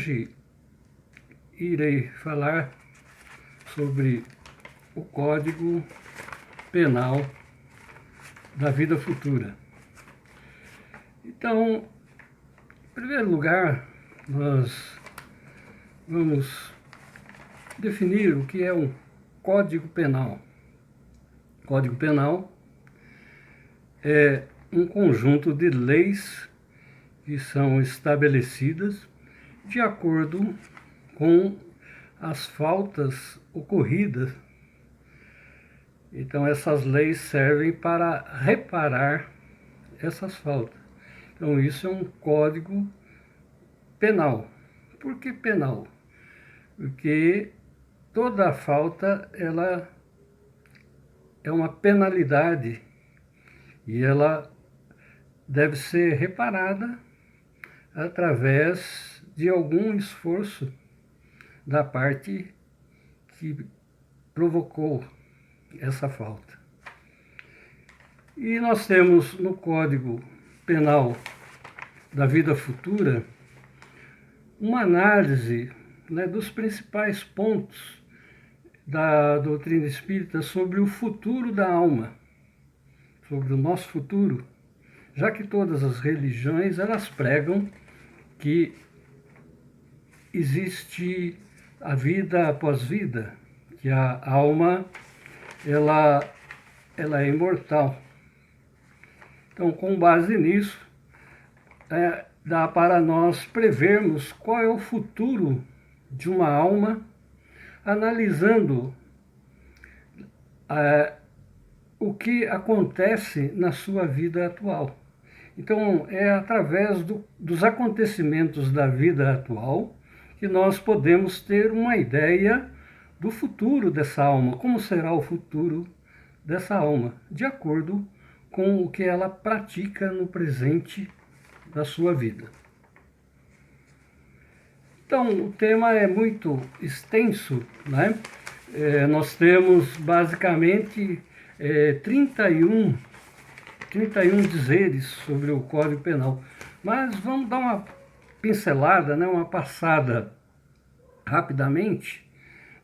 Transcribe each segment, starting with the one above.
Hoje irei falar sobre o Código Penal da vida futura. Então, em primeiro lugar, nós vamos definir o que é um Código Penal. Código Penal é um conjunto de leis que são estabelecidas de acordo com as faltas ocorridas. Então, essas leis servem para reparar essas faltas. Então, isso é um código penal. Por que penal? Porque toda falta, ela é uma penalidade e ela deve ser reparada através de algum esforço da parte que provocou essa falta. E nós temos no Código Penal da vida futura uma análise, dos principais pontos da doutrina espírita sobre o futuro da alma, sobre o nosso futuro, já que todas as religiões elas pregam que existe a vida após vida, que a alma ela é imortal. Então, com base nisso, dá para nós prevermos qual é o futuro de uma alma, analisando o que acontece na sua vida atual. Então, é através dos acontecimentos da vida atual que nós podemos ter uma ideia do futuro dessa alma, como será o futuro dessa alma, de acordo com o que ela pratica no presente da sua vida. Então, o tema é muito extenso, né? Nós temos basicamente 31 dizeres sobre o Código Penal. Mas vamos dar uma pincelada, uma passada rapidamente,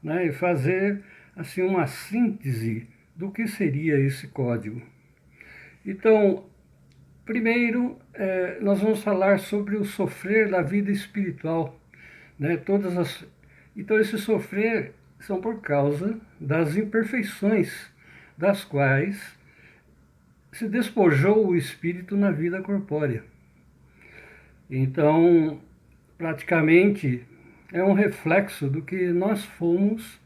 e fazer assim uma síntese do que seria esse código. Então, primeiro, nós vamos falar sobre o sofrer da vida espiritual. Então, esse sofrer são por causa das imperfeições das quais se despojou o espírito na vida corpórea. Então, praticamente, é um reflexo do que nós fomos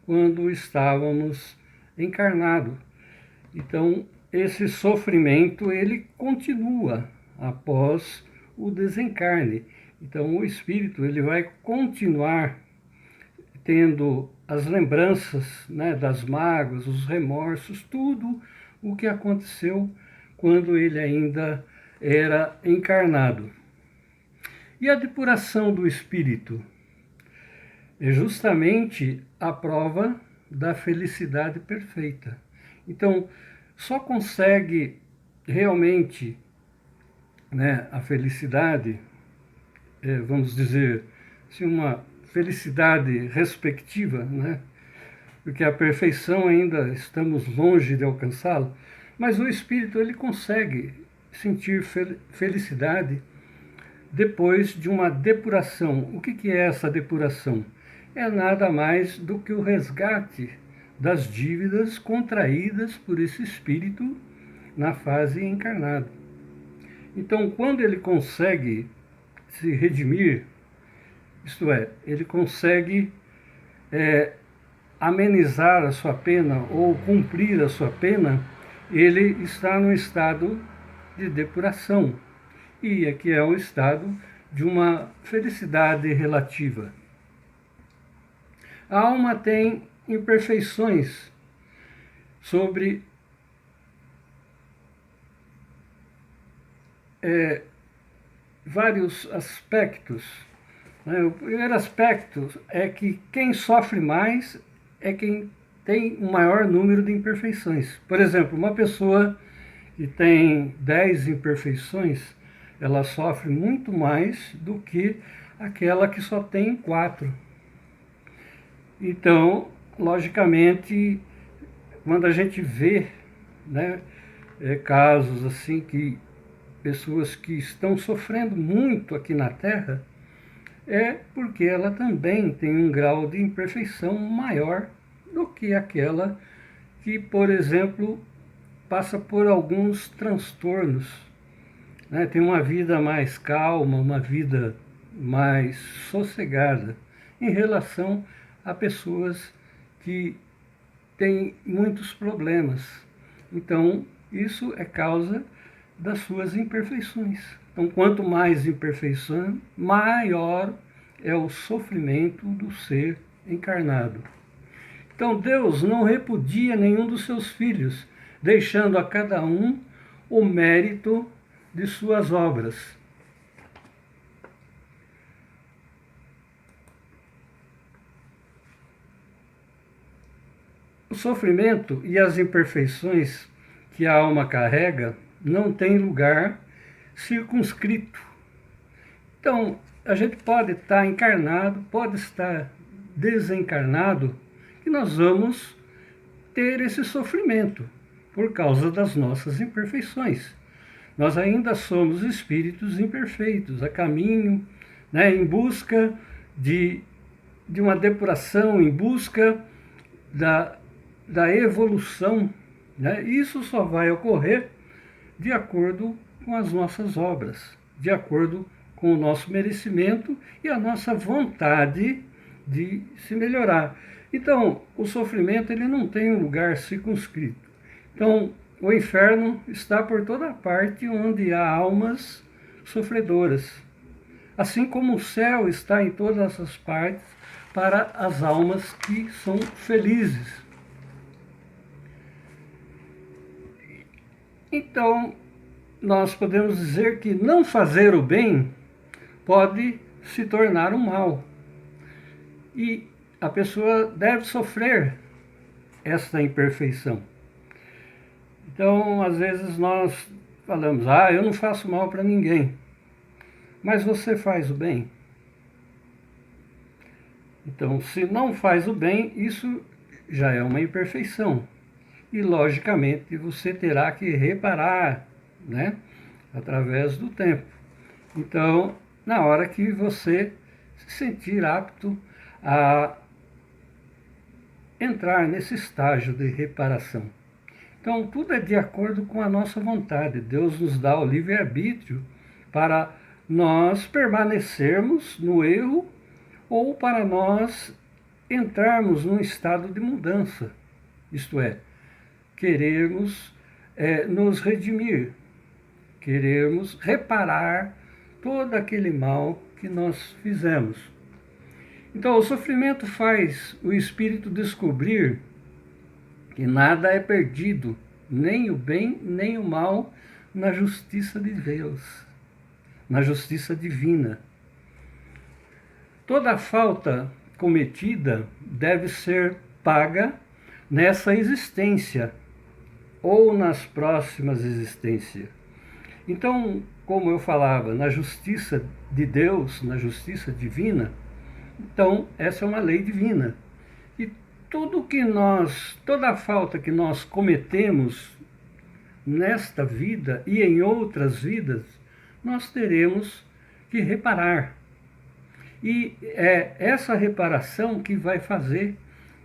quando estávamos encarnados. Então, esse sofrimento, ele continua após o desencarne. Então, o espírito, ele vai continuar tendo as lembranças, das mágoas, os remorsos, tudo o que aconteceu quando ele ainda era encarnado. E a depuração do espírito é justamente a prova da felicidade perfeita. Então, só consegue realmente a felicidade, vamos dizer, assim, uma felicidade respectiva, porque a perfeição ainda estamos longe de alcançá-la, mas o espírito ele consegue sentir felicidade depois de uma depuração. O que é essa depuração? É nada mais do que o resgate das dívidas contraídas por esse espírito na fase encarnada. Então, quando ele consegue se redimir, isto é, ele consegue amenizar a sua pena ou cumprir a sua pena, ele está no estado de depuração. E aqui é um estado de uma felicidade relativa. A alma tem imperfeições sobre vários aspectos. O primeiro aspecto é que quem sofre mais é quem tem um maior número de imperfeições. Por exemplo, uma pessoa que tem 10 imperfeições, ela sofre muito mais do que aquela que só tem 4. Então, logicamente, quando a gente vê, né, casos assim que pessoas que estão sofrendo muito aqui na Terra, é porque ela também tem um grau de imperfeição maior do que aquela que, por exemplo, passa por alguns transtornos, né? Tem uma vida mais calma, uma vida mais sossegada em relação a pessoas que têm muitos problemas. Então, isso é causa das suas imperfeições. Então, quanto mais imperfeição, maior é o sofrimento do ser encarnado. Então, Deus não repudia nenhum dos seus filhos, deixando a cada um o mérito de suas obras. O sofrimento e as imperfeições que a alma carrega não têm lugar circunscrito. Então, a gente pode estar encarnado, pode estar desencarnado, e nós vamos ter esse sofrimento por causa das nossas imperfeições. Nós ainda somos espíritos imperfeitos, a caminho, né, em busca de uma depuração, em busca da evolução. Né? Isso só vai ocorrer de acordo com as nossas obras, de acordo com o nosso merecimento e a nossa vontade de se melhorar. Então, o sofrimento ele não tem um lugar circunscrito. Então, o inferno está por toda parte onde há almas sofredoras. Assim como o céu está em todas as partes para as almas que são felizes. Então, nós podemos dizer que não fazer o bem pode se tornar um mal. E a pessoa deve sofrer esta imperfeição. Então, às vezes nós falamos, eu não faço mal para ninguém. Mas você faz o bem? Então, se não faz o bem, isso já é uma imperfeição. E, logicamente, você terá que reparar, né, através do tempo. Então, na hora que você se sentir apto a entrar nesse estágio de reparação. Então, tudo é de acordo com a nossa vontade. Deus nos dá o livre-arbítrio para nós permanecermos no erro ou para nós entrarmos num estado de mudança. Isto é, querermos nos redimir, querermos reparar todo aquele mal que nós fizemos. Então, o sofrimento faz o espírito descobrir que nada é perdido, nem o bem, nem o mal, na justiça de Deus, na justiça divina. Toda falta cometida deve ser paga nessa existência ou nas próximas existências. Então, como eu falava, na justiça de Deus, na justiça divina, então essa é uma lei divina. E toda a falta que nós cometemos nesta vida e em outras vidas, nós teremos que reparar. E é essa reparação que vai fazer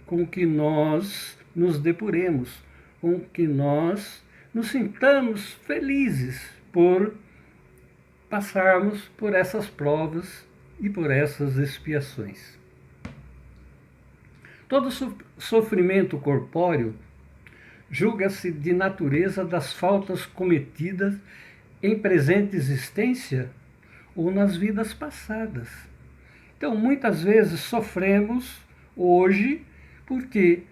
com que nós nos depuremos, com que nós nos sintamos felizes por passarmos por essas provas e por essas expiações. Todo sofrimento corpóreo julga-se de natureza das faltas cometidas em presente existência ou nas vidas passadas. Então, muitas vezes sofremos hoje porque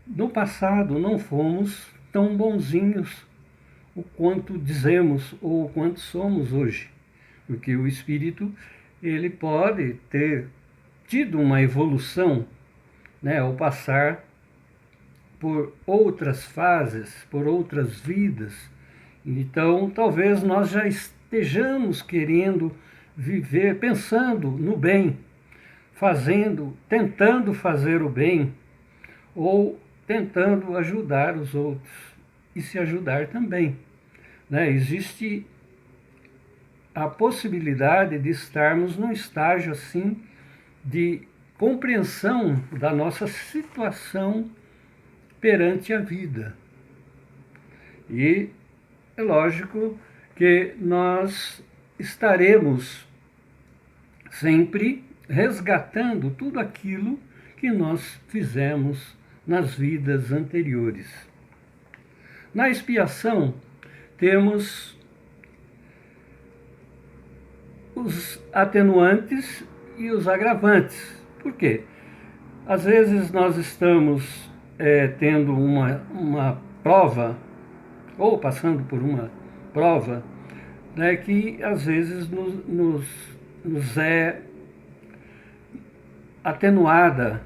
no passado não fomos tão bonzinhos o quanto dizemos ou o quanto somos hoje. Porque o espírito ele pode ter tido uma evolução, né, ao passar por outras fases, por outras vidas. Então, talvez nós já estejamos querendo viver pensando no bem, tentando fazer o bem, ou tentando ajudar os outros e se ajudar também, né? Existe a possibilidade de estarmos num estágio assim de compreensão da nossa situação perante a vida. E é lógico que nós estaremos sempre resgatando tudo aquilo que nós fizemos nas vidas anteriores. Na expiação, temos os atenuantes e os agravantes. Por quê? Às vezes nós estamos tendo uma prova, ou passando por uma prova, né, que às vezes nos é atenuada.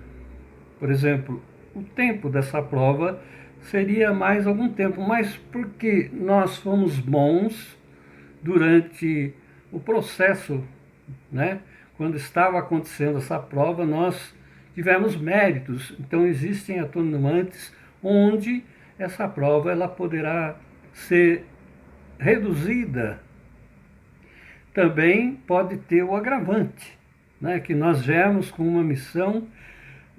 Por exemplo, o tempo dessa prova seria mais algum tempo, mas porque nós fomos bons durante o processo, né? Quando estava acontecendo essa prova, nós tivemos méritos. Então existem atenuantes onde essa prova ela poderá ser reduzida. Também pode ter o agravante, né? Que nós viemos com uma missão,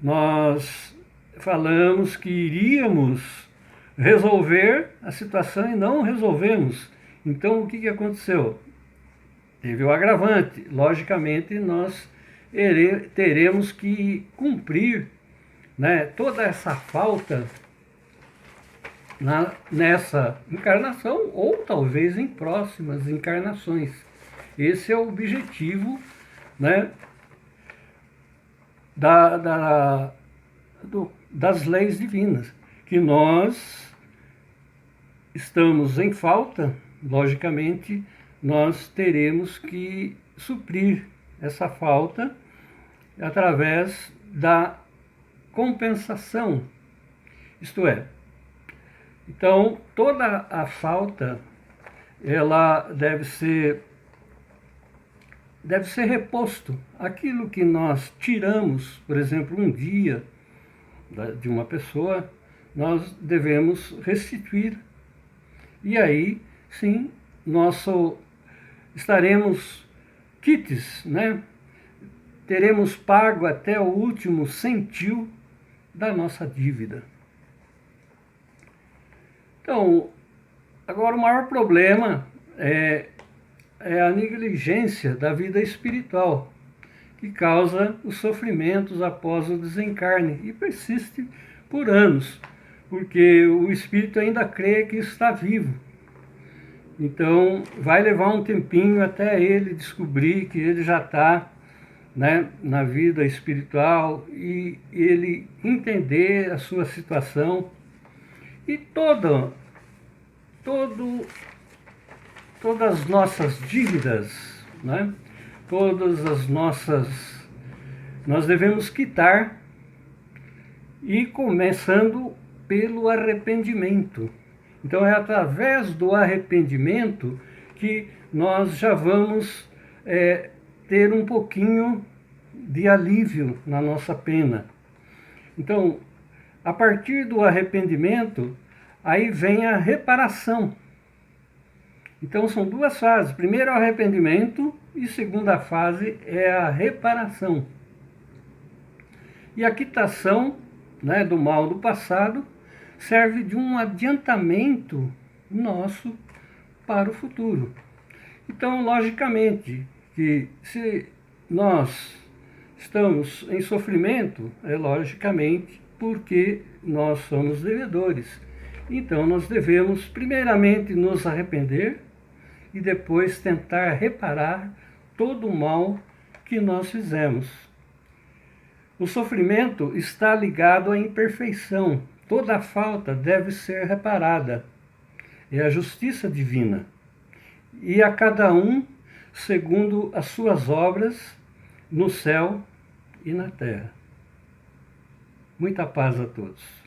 nós falamos que iríamos resolver a situação e não resolvemos. Então o que aconteceu? Teve o agravante. Logicamente nós teremos que cumprir, né, toda essa falta nessa encarnação ou talvez em próximas encarnações. Esse é o objetivo, né, das leis divinas, que nós estamos em falta, logicamente nós teremos que suprir essa falta através da compensação, isto é, então toda a falta ela deve ser reposto. Aquilo que nós tiramos, por exemplo, um dia de uma pessoa, nós devemos restituir. E aí, sim, nós estaremos quites, né? Teremos pago até o último centil da nossa dívida. Então, agora o maior problema é a negligência da vida espiritual, que causa os sofrimentos após o desencarne e persiste por anos, porque o espírito ainda crê que está vivo. Então vai levar um tempinho até ele descobrir que ele já está, né, na vida espiritual e ele entender a sua situação e todas as nossas dívidas, né? Nós devemos quitar, e começando pelo arrependimento. Então é através do arrependimento que nós já vamos ter um pouquinho de alívio na nossa pena. Então, a partir do arrependimento, aí vem a reparação. Então são duas fases. Primeiro é o arrependimento e segunda fase é a reparação. E a quitação, né, do mal do passado serve de um adiantamento nosso para o futuro. Então, logicamente, que se nós estamos em sofrimento, é logicamente porque nós somos devedores. Então, nós devemos primeiramente nos arrepender e depois tentar reparar todo o mal que nós fizemos. O sofrimento está ligado à imperfeição. Toda falta deve ser reparada. É a justiça divina. E a cada um segundo as suas obras no céu e na terra. Muita paz a todos.